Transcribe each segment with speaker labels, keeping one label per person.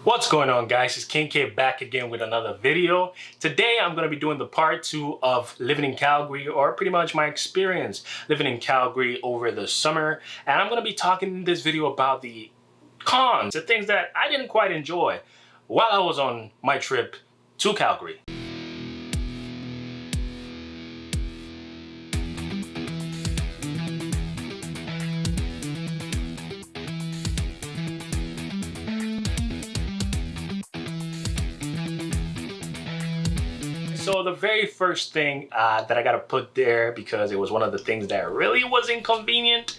Speaker 1: What's going on, guys? It's King K back again with another video. Today I'm going to be doing the part 2 of living in Calgary, or pretty much my experience living in Calgary over the summer. And I'm going to be talking in this video about the cons, the things that I didn't quite enjoy while I was on my trip to Calgary. So the very first thing that I got to put there, because it was one of the things that really was inconvenient,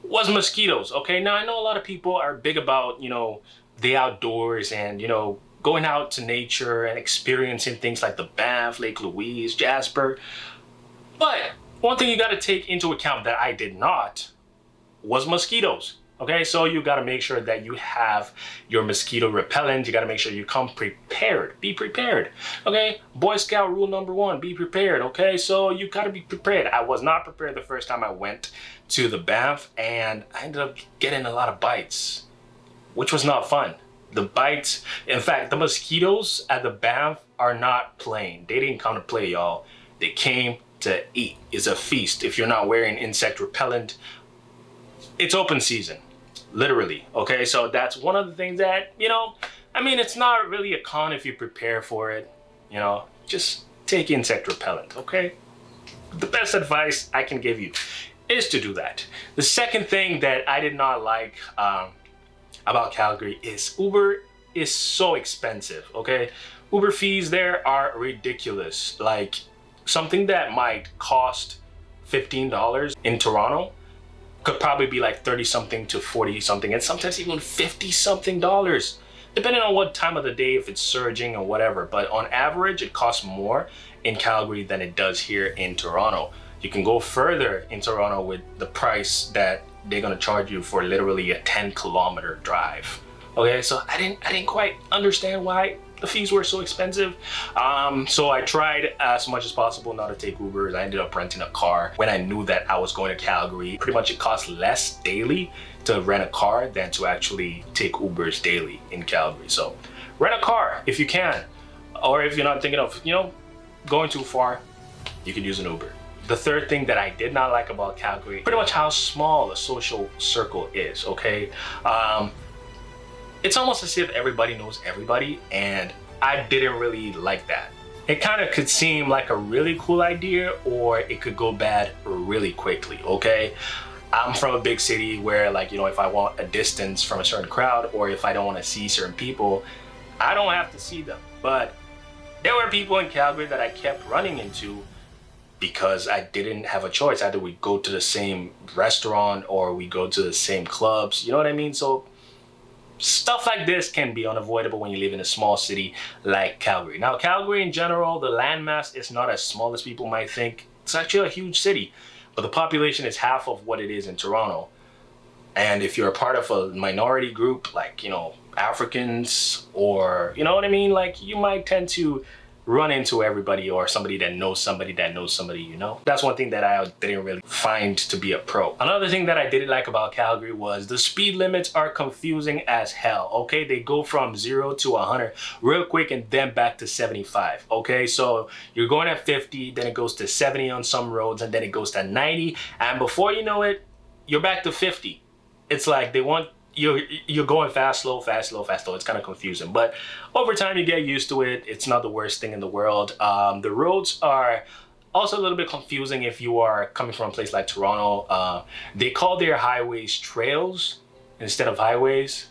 Speaker 1: was mosquitoes. Okay, now I know a lot of people are big about, the outdoors and, going out to nature and experiencing things like the Banff, Lake Louise, Jasper. But one thing you got to take into account that I did not was mosquitoes. Okay, so you got to make sure that you have your mosquito repellent. You got to make sure you come prepared. Be prepared. Okay, Boy Scout rule number 1, be prepared. Okay, so you got to be prepared. I was not prepared the first time I went to the Banff, and I ended up getting a lot of bites, which was not fun. The bites, in fact, the mosquitoes at the Banff are not playing. They didn't come to play, y'all. They came to eat. It's a feast. If you're not wearing insect repellent, it's open season. Literally. Okay, so that's one of the things that, it's not really a con if you prepare for it. Just take insect repellent, okay? The best advice I can give you is to do that. The second thing that I did not like about Calgary is Uber is so expensive, okay? Uber fees there are ridiculous. Like, something that might cost $15 in Toronto could probably be like 30 something to 40 something, and sometimes even 50 something dollars, depending on what time of the day, if it's surging or whatever. But on average, it costs more in Calgary than it does here in Toronto. You can go further in Toronto with the price that they're gonna charge you for literally a 10-kilometer drive. Okay, so I didn't quite understand why the fees were so expensive. So I tried as much as possible not to take Ubers. I ended up renting a car when I knew that I was going to Calgary. Pretty much it costs less daily to rent a car than to actually take Ubers daily in Calgary. So rent a car if you can. Or if you're not thinking of, going too far, you can use an Uber. The third thing that I did not like about Calgary, pretty much how small the social circle is, okay? It's almost as if everybody knows everybody, and I didn't really like that. It kind of could seem like a really cool idea, or it could go bad really quickly, okay? I'm from a big city where, if I want a distance from a certain crowd, or if I don't want to see certain people, I don't have to see them. But there were people in Calgary that I kept running into because I didn't have a choice. Either we go to the same restaurant or we go to the same clubs, you know what I mean? So stuff like this can be unavoidable when you live in a small city like Calgary. Now, Calgary in general, the landmass is not as small as people might think. It's actually a huge city, but the population is half of what it is in Toronto. And if you're a part of a minority group, like, Africans, or, you know what I mean? Like, you might tend to run into everybody, or somebody that knows somebody that knows somebody, That's one thing that I didn't really find to be a pro. Another thing that I didn't like about Calgary was the speed limits are confusing as hell, okay? They go from 0 to 100 real quick and then back to 75, okay? So you're going at 50, then it goes to 70 on some roads, and then it goes to 90, and before you know it, you're back to 50. It's like they want you're going fast, slow, fast, slow, fast, slow. It's kind of confusing, but over time you get used to it. It's not the worst thing in the world. The roads are also a little bit confusing if you are coming from a place like Toronto. They call their highways trails instead of highways,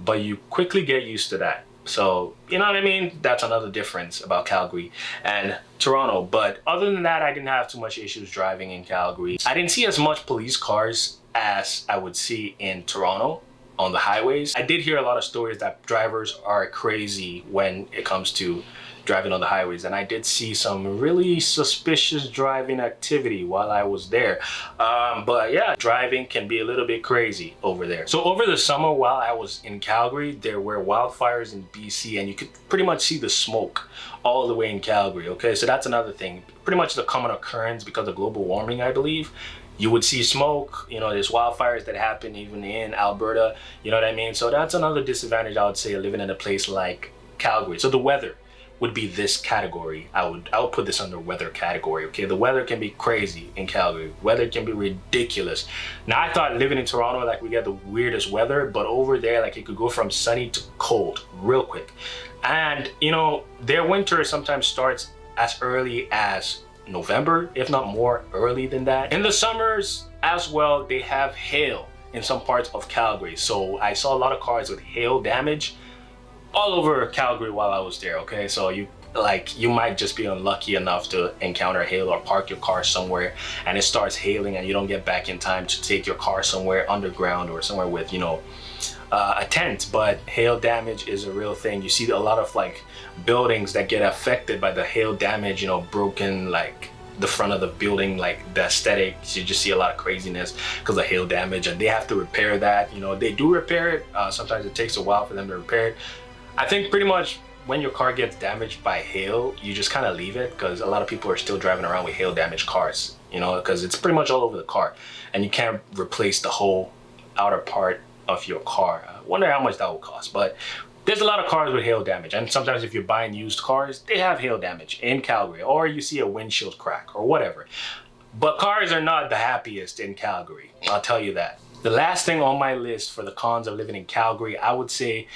Speaker 1: but you quickly get used to that. So, you know what I mean? That's another difference about Calgary and Toronto. But other than that, I didn't have too much issues driving in Calgary. I didn't see as much police cars as I would see in Toronto on the highways. I did hear a lot of stories that drivers are crazy when it comes to driving on the highways, and I did see some really suspicious driving activity while I was there. But yeah, driving can be a little bit crazy over there. So over the summer while I was in Calgary, there were wildfires in BC, and you could pretty much see the smoke all the way in Calgary, okay? So that's another thing. Pretty much the common occurrence because of global warming, I believe. you would see smoke. You know, there's wildfires that happen even in Alberta. You know what I mean? So that's another disadvantage, I would say, living in a place like Calgary. So the weather would be this category. I would put this under weather category. Okay, the weather can be crazy in Calgary. Weather can be ridiculous. Now I thought living in Toronto, like, we get the weirdest weather, but over there, like, it could go from sunny to cold real quick. And you know, their winter sometimes starts as early as November, if not more early than that. In the summers as well, they have hail in some parts of Calgary. So I saw a lot of cars with hail damage all over Calgary while I was there. Okay, so you might just be unlucky enough to encounter hail or park your car somewhere and it starts hailing and you don't get back in time to take your car somewhere underground or somewhere with, you know, a tent. But hail damage is a real thing. You see a lot of like buildings that get affected by the hail damage, you know, broken, like the front of the building, like the aesthetics. You just see a lot of craziness because of hail damage, and they have to repair that. You know, they do repair it. Sometimes it takes a while for them to repair it. I think pretty much when your car gets damaged by hail, you just kind of leave it, because a lot of people are still driving around with hail damaged cars, you know, because it's pretty much all over the car and you can't replace the whole outer part of your car. I wonder how much that will cost, but there's a lot of cars with hail damage. And sometimes if you're buying used cars, they have hail damage in Calgary, or you see a windshield crack or whatever. But cars are not the happiest in Calgary, I'll tell you that. The last thing on my list for the cons of living in Calgary, I would say,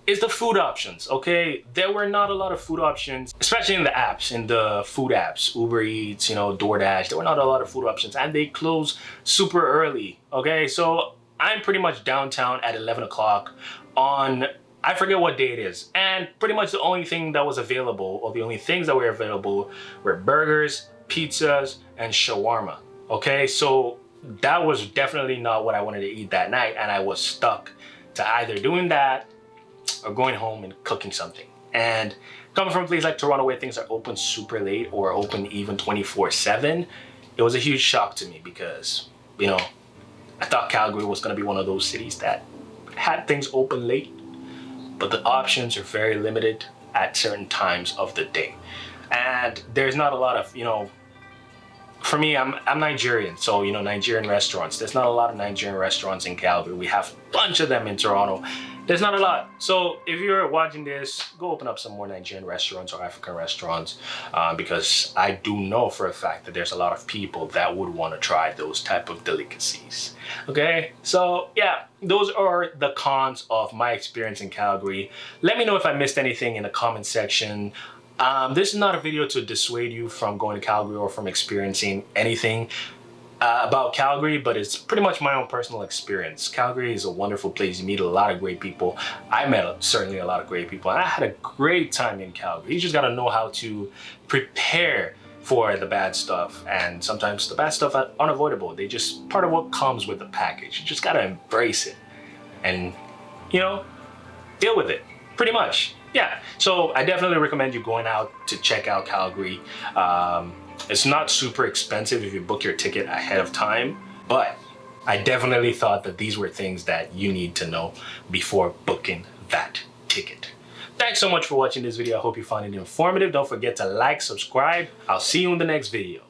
Speaker 1: is the food options. Okay, there were not a lot of food options, especially in the apps, in the food apps, Uber Eats, you know, DoorDash. There were not a lot of food options, and they close super early. Okay, so I'm pretty much downtown at 11 o'clock on, I forget what day it is, and pretty much the only thing that was available, or the only things that were available, were burgers, pizzas, and shawarma. Okay, so that was definitely not what I wanted to eat that night, and I was stuck to either doing that or going home and cooking something. And coming from a place like Toronto where things are open super late or open even 24/7, it was a huge shock to me, because, you know, I thought Calgary was going to be one of those cities that had things open late, but the options are very limited at certain times of the day. And there's not a lot of, you know, for me, I'm Nigerian, so, you know, Nigerian restaurants. There's not a lot of Nigerian restaurants in Calgary. We have a bunch of them in Toronto. There's not a lot. So if you're watching this, go open up some more Nigerian restaurants or African restaurants, because I do know for a fact that there's a lot of people that would want to try those type of delicacies. Okay, so yeah, those are the cons of my experience in Calgary. Let me know if I missed anything in the comment section. This is not a video to dissuade you from going to Calgary or from experiencing anything about Calgary, but it's pretty much my own personal experience. Calgary is a wonderful place. You meet a lot of great people. I met certainly a lot of great people, and I had a great time in Calgary. You just got to know how to prepare for the bad stuff, and sometimes the bad stuff are unavoidable. They just part of what comes with the package. You just got to embrace it and, you know, deal with it, pretty much. Yeah, so I definitely recommend you going out to check out Calgary. It's not super expensive if you book your ticket ahead of time, but I definitely thought that these were things that you need to know before booking that ticket. Thanks so much for watching this video. I hope you found it informative. Don't forget to like, subscribe. I'll see you in the next video.